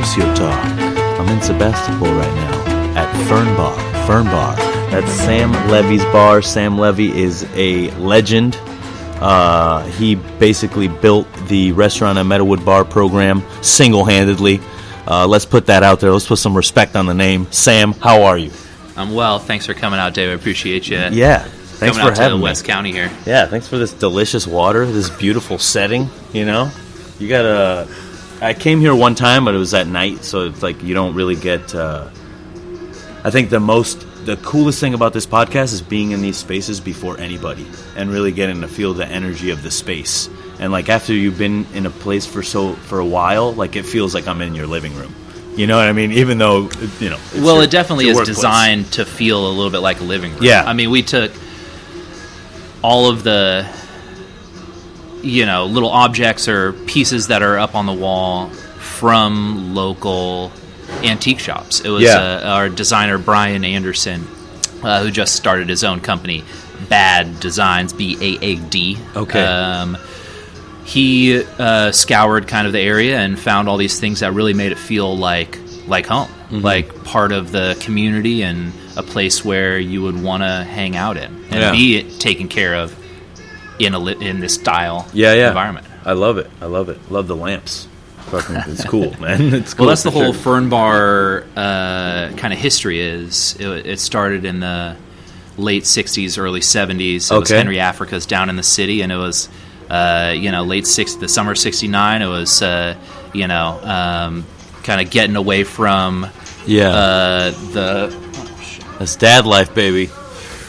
Sucio.Talk. I'm in Sebastopol right now at Fern Bar. That's Sam Levy's bar. Sam Levy is a legend. He basically built the restaurant at Meadowood bar program single-handedly. Let's put that out there. Let's put some respect on the name. Sam, how are you? I'm well. Thanks for coming out, Dave. I appreciate you. Yeah. Thanks for having me. West County here. Yeah, thanks for this delicious water, this beautiful setting, you know. You got I came here one time, but it was at night, so it's like you don't really get I think the coolest thing about this podcast is being in these spaces before anybody and really getting to feel the energy of the space. And like after you've been in a place for a while, like it feels like I'm in your living room. You know what I mean? Even though, you know, it definitely is designed to feel a little bit like a living room. Yeah. I mean, we took all of the, you know, little objects or pieces that are up on the wall from local antique shops. It was our designer, Brian Anderson, who just started his own company, Bad Designs, BAAD. Okay. He scoured kind of the area and found all these things that really made it feel like home, like part of the community and a place where you would want to hang out in and be taken care of in this style environment. I love it. Love the lamps. It's cool, man. It's cool. Well, that's the whole Fern Bar kind of history is. It started in the late 60s, early 70s. It was Henry Africa's down in the city, and it was... the summer of '69. It was, kind of getting away from That's dad life, baby.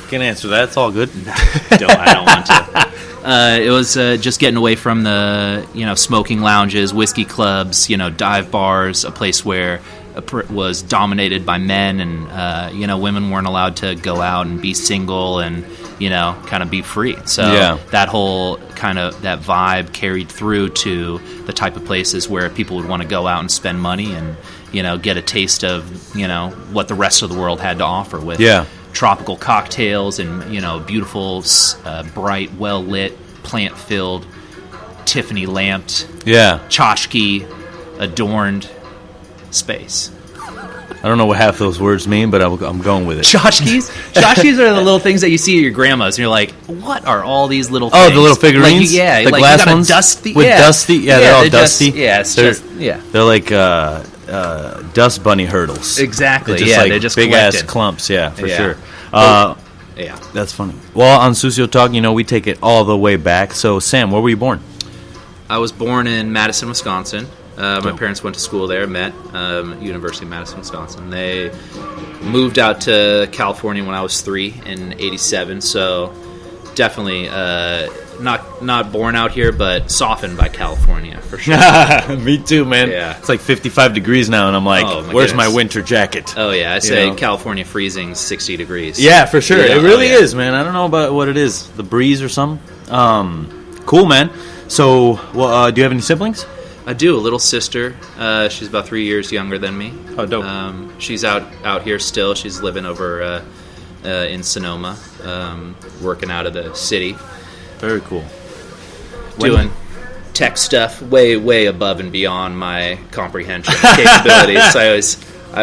Can't answer that. It's all good. I don't want to. It was just getting away from the, smoking lounges, whiskey clubs, dive bars, a place where was dominated by men and, women weren't allowed to go out and be single and, kind of be free. So that whole kind of that vibe carried through to the type of places where people would want to go out and spend money and, get a taste of, what the rest of the world had to offer with tropical cocktails and, beautiful, bright, well-lit, plant-filled, Tiffany-lamped, tchotchke adorned space. I don't know what half those words mean, but I'm going with it. Tchotchkes? Tchotchkes are the little things that you see at your grandma's, and you're like, what are all these little things? Oh, the little figurines? Like, the glass ones? Dusty, with dusty? Yeah, they're all dusty. They're like dust bunny hurdles. Exactly, they're just big-ass clumps, for sure. That's funny. Well, on Sucio.Talk, we take it all the way back. So, Sam, where were you born? I was born in Madison, Wisconsin. My parents went to school there, met University of Madison, Wisconsin. They moved out to California when I was 3 in '87, so definitely not born out here, but softened by California, for sure. Me too, man. Yeah. It's like 55 degrees now, and I'm like, where's my winter jacket? Oh, yeah, I say California freezing 60 degrees. Yeah, for sure. It really is, man. I don't know about what it is, the breeze or something. Cool, man. So, do you have any siblings? I do. A little sister. She's about 3 years younger than me. Oh, dope. She's out here still. She's living over in Sonoma, working out of the city. Very cool. Doing tech stuff way above and beyond my comprehension capabilities.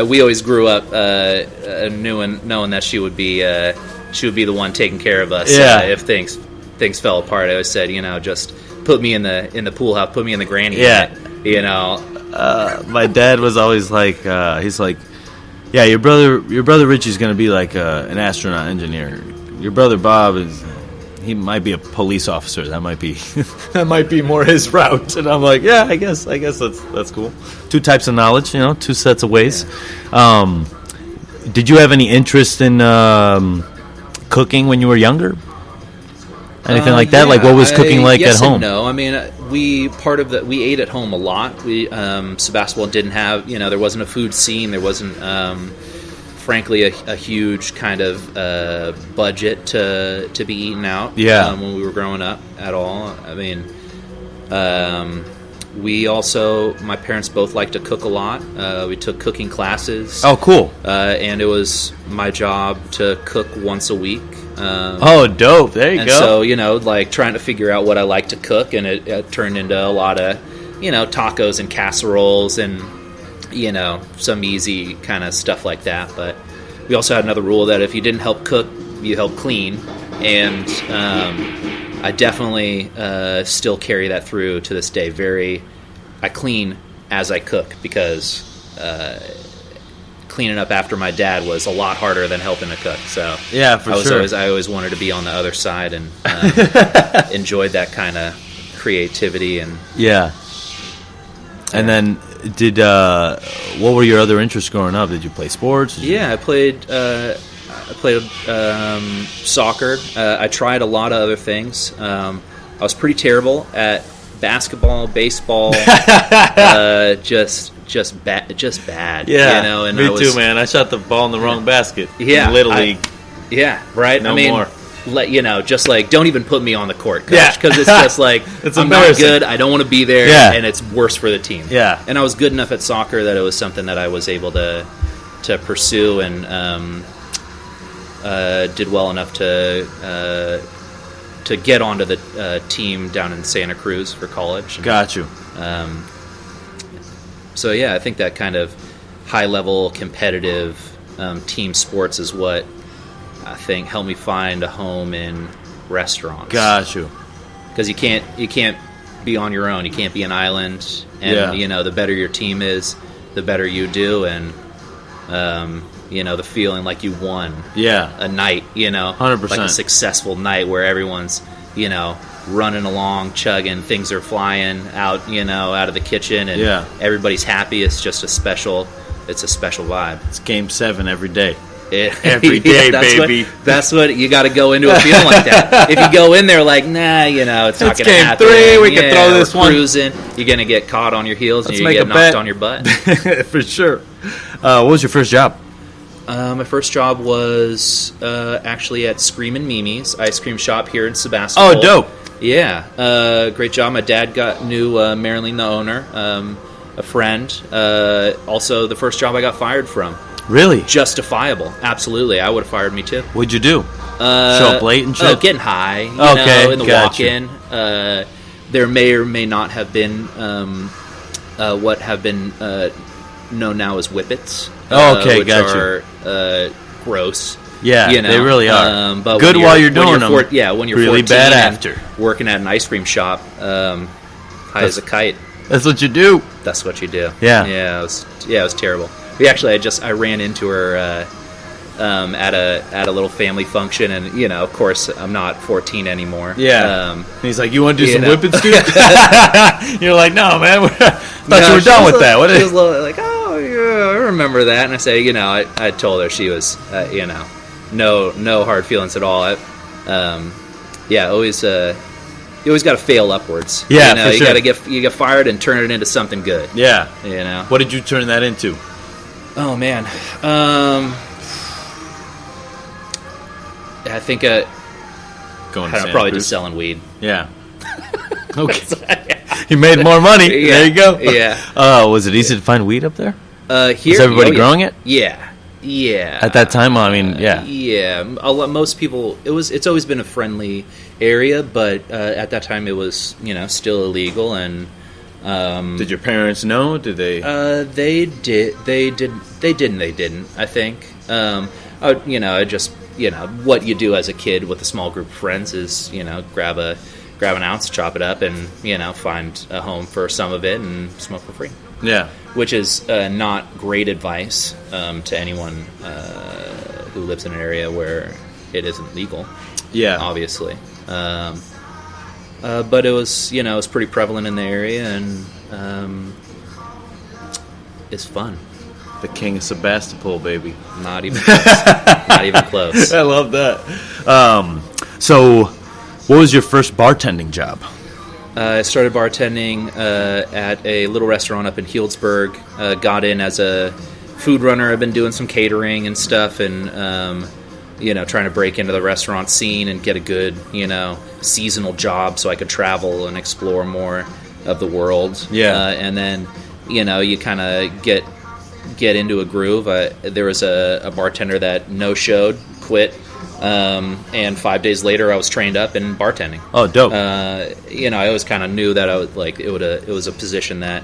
We always grew up knowing that she would be the one taking care of us if things fell apart. I always said, just put me in the pool house, put me in the granny unit, My dad was always like, he's like, yeah, your brother Richie's gonna be like an astronaut engineer. Your brother Bob he might be a police officer. That might be more his route. And I'm like, yeah, I guess that's cool. Two types of knowledge, two sets of ways. Yeah. Did you have any interest in cooking when you were younger? Anything like that? Like, what was cooking like at home? No, I mean, we ate at home a lot. We Sebastopol didn't have, there wasn't a food scene. There wasn't, frankly, a huge kind of budget to be eaten out. When we were growing up at all. I mean, my parents both liked to cook a lot. We took cooking classes. Oh, cool. And it was my job to cook once a week. Dope. There you go. So, like trying to figure out what I like to cook, and it turned into a lot of, tacos and casseroles and some easy kind of stuff like that. But we also had another rule that if you didn't help cook, you help clean. And I definitely still carry that through to this day. I clean as I cook, because cleaning up after my dad was a lot harder than helping to cook. So yeah, for sure. I always wanted to be on the other side, and enjoyed that kind of creativity. And And then what were your other interests growing up? Did you play sports? I played soccer. I tried a lot of other things. I was pretty terrible at basketball, baseball, just bad. Yeah, and me too, man. I shot the ball in the wrong basket. Yeah, in Little League. Right. No more. Just like, don't even put me on the court, coach, because it's just like it's I'm not good. I don't want to be there, and it's worse for the team. Yeah, and I was good enough at soccer that it was something that I was able to pursue, and did well enough to get onto the team down in Santa Cruz for college. Got you. So I think that kind of high level competitive team sports is what I think helped me find a home in restaurants. Got you. Because you can't be on your own. You can't be an island. And the better your team is, the better you do. And the feeling like you won. A night. 100%. Like a successful night where everyone's running along, chugging, things are flying out out of the kitchen, and everybody's happy. It's just a special vibe. It's Game 7 every day. Every day, baby. That's what you got to go into a feeling like that. If you go in there like, nah, it's not going to happen. Game 3, we can throw this one. Cruising, you're going to get caught on your heels, and you're going to get knocked on your butt. For sure. What was your first job? My first job was actually at Screamin' Mimi's ice cream shop here in Sebastopol. Oh, dope. Yeah, great job. My dad knew Marilyn, the owner, a friend. Also, the first job I got fired from. Really? Justifiable. Absolutely. I would have fired me too. What'd you do? Show up late and shit? Oh, getting high. In the walk-in. There may or may not have been what have been known now as whippets. Which are gross. Yeah, they really are. But good while you're doing them. When you're really 14 bad after. Working at an ice cream shop, high as a kite. That's what you do. That's what you do. Yeah. It was terrible. I ran into her at a little family function, and of course I'm not 14 anymore. Yeah. He's like, "You want to do some whippets, dude?" You're like, "No, man. You were done with that." What? She was like, "Oh, yeah, I remember that." And I say, I told her she was, no hard feelings at all. Always. You always got to fail upwards. Yeah, for you sure. got to get fired and turn it into something good. Yeah. What did you turn that into? Oh man, I think probably just selling weed. Yeah. Okay. You made more money. There you go. Yeah. Was it easy to find weed up there? Here, was everybody growing it? Yeah. At that time, yeah. Yeah. Most people. It's always been a friendly area, but at that time it was still illegal. And did your parents know? Did they? They did. They didn't. I think. What you do as a kid with a small group of friends is grab an ounce, chop it up, and find a home for some of it and smoke for free. Yeah. Which is not great advice to anyone who lives in an area where it isn't legal. Yeah. Obviously. But it was pretty prevalent in the area, and it's fun. The king of Sebastopol, baby. Not even close. Not even close. I love that. So, what was your first bartending job? I started bartending at a little restaurant up in Healdsburg. Got in as a food runner. I've been doing some catering and stuff, and trying to break into the restaurant scene and get a good seasonal job so I could travel and explore more of the world. Yeah. And then you kind of get into a groove. There was a bartender that no-showed, quit. And 5 days later, I was trained up in bartending. Oh, dope! I always kind of knew that I was like it was a position that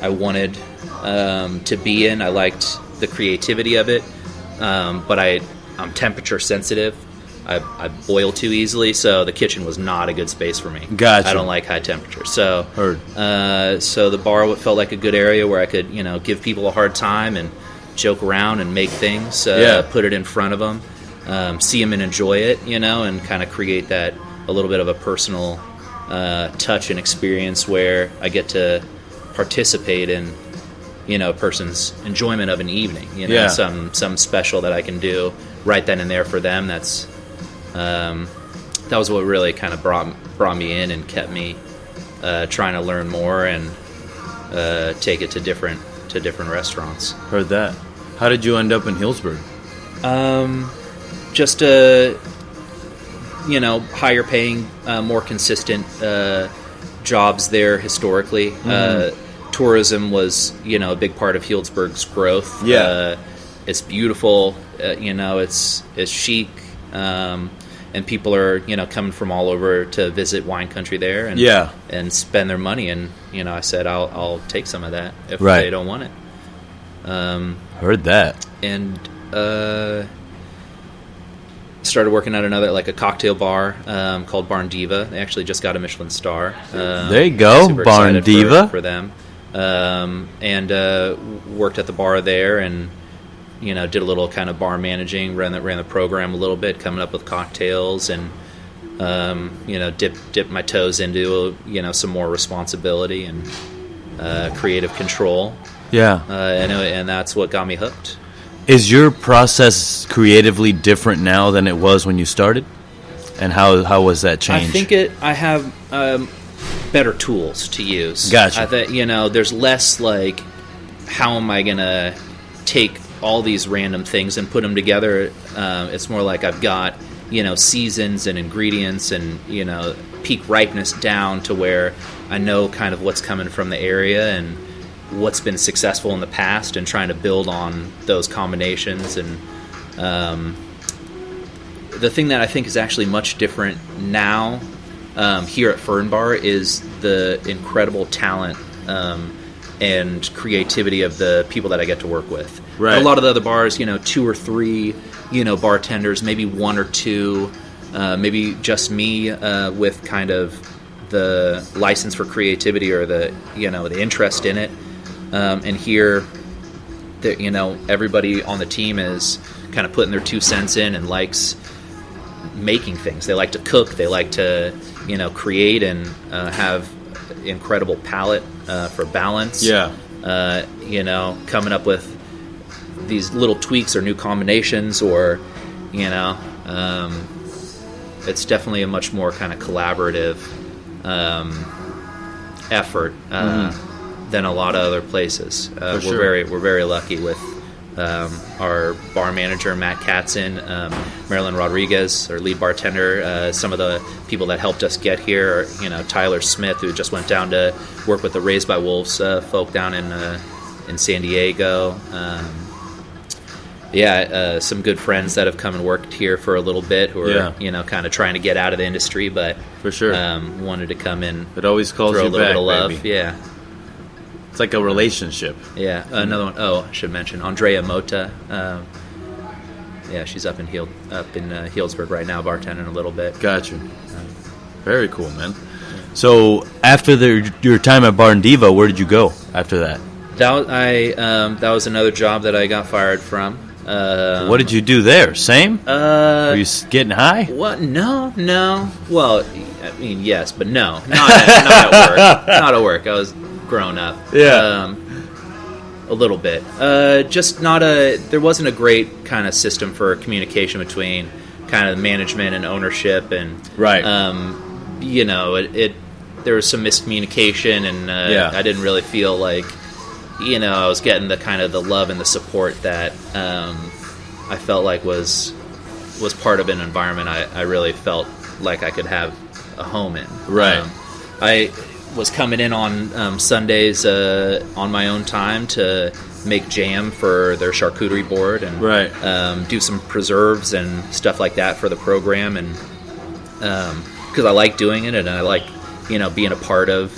I wanted to be in. I liked the creativity of it, but I'm temperature sensitive. I boil too easily, so the kitchen was not a good space for me. Gotcha. I don't like high temperature. So, Heard. So the bar felt like a good area where I could, give people a hard time and joke around and make things, put it in front of them, see them and enjoy it, and kind of create that a little bit of a personal touch and experience where I get to participate in, a person's enjoyment of an evening, some special that I can do right then and there for them. That was what really kind of brought me in and kept me trying to learn more and take it to different restaurants. Heard that. How did you end up in Healdsburg? Just higher paying, more consistent jobs there historically. Tourism was a big part of Healdsburg's growth. It's beautiful. It's chic. And people are, coming from all over to visit wine country there and spend their money. And, I said, I'll take some of that if they don't want it. Heard that. And started working at a cocktail bar called Bar Eva. They actually just got a Michelin star. There you go, Bar Eva. For them. And worked at the bar there and did a little kind of bar managing, ran the program a little bit, coming up with cocktails, and dipped my toes into some more responsibility and creative control. And that's what got me hooked. Is your process creatively different now than it was when you started? And how was that change? I think I have better tools to use. Gotcha. I think there's less like, how am I gonna take all these random things and put them together. It's more like I've got, seasons and ingredients and, peak ripeness down to where I know kind of what's coming from the area and what's been successful in the past and trying to build on those combinations. And the thing that I think is actually much different now here at Fern Bar is the incredible talent and creativity of the people that I get to work with. Right. A lot of the other bars, 2 or 3, bartenders, maybe 1 or 2, maybe just me with kind of the license for creativity or the interest in it. And here, everybody on the team is kind of putting their 2 cents in and likes making things. They like to cook. They like to, create and have incredible palate for balance. Coming up with these little tweaks or new combinations, or it's definitely a much more kind of collaborative effort than a lot of other places. We're very lucky with our bar manager Matt Katzen, Marilyn Rodriguez, our lead bartender, some of the people that helped us get here, Tyler Smith, who just went down to work with the Raised by Wolves folk down in San Diego. Some good friends that have come and worked here for a little bit who are kind of trying to get out of the industry, but for sure wanted to come in. It always calls throw you a little back, bit of love. baby. Yeah. It's like a relationship. Another one. Oh, I should mention Andrea Mota. She's up in Healdsburg right now, bartending a little bit. Gotcha. Very cool, man. So after your time at Bar Eva, where did you go after that? That was another job that I got fired from. What did you do there? Same? Were you getting high? What? No. Well, I mean, yes, but no. Not at work. Not at work. I was grown up. Yeah. A little bit. Just not there wasn't a great kind of system for communication between kind of management and ownership, and right. There was some miscommunication, and I didn't really feel like I was getting the kind of the love and the support that I felt like was part of an environment I really felt like I could have a home in. Right. I was coming in on Sundays on my own time to make jam for their charcuterie board and do some preserves and stuff like that for the program, and because I like doing it and I like being a part of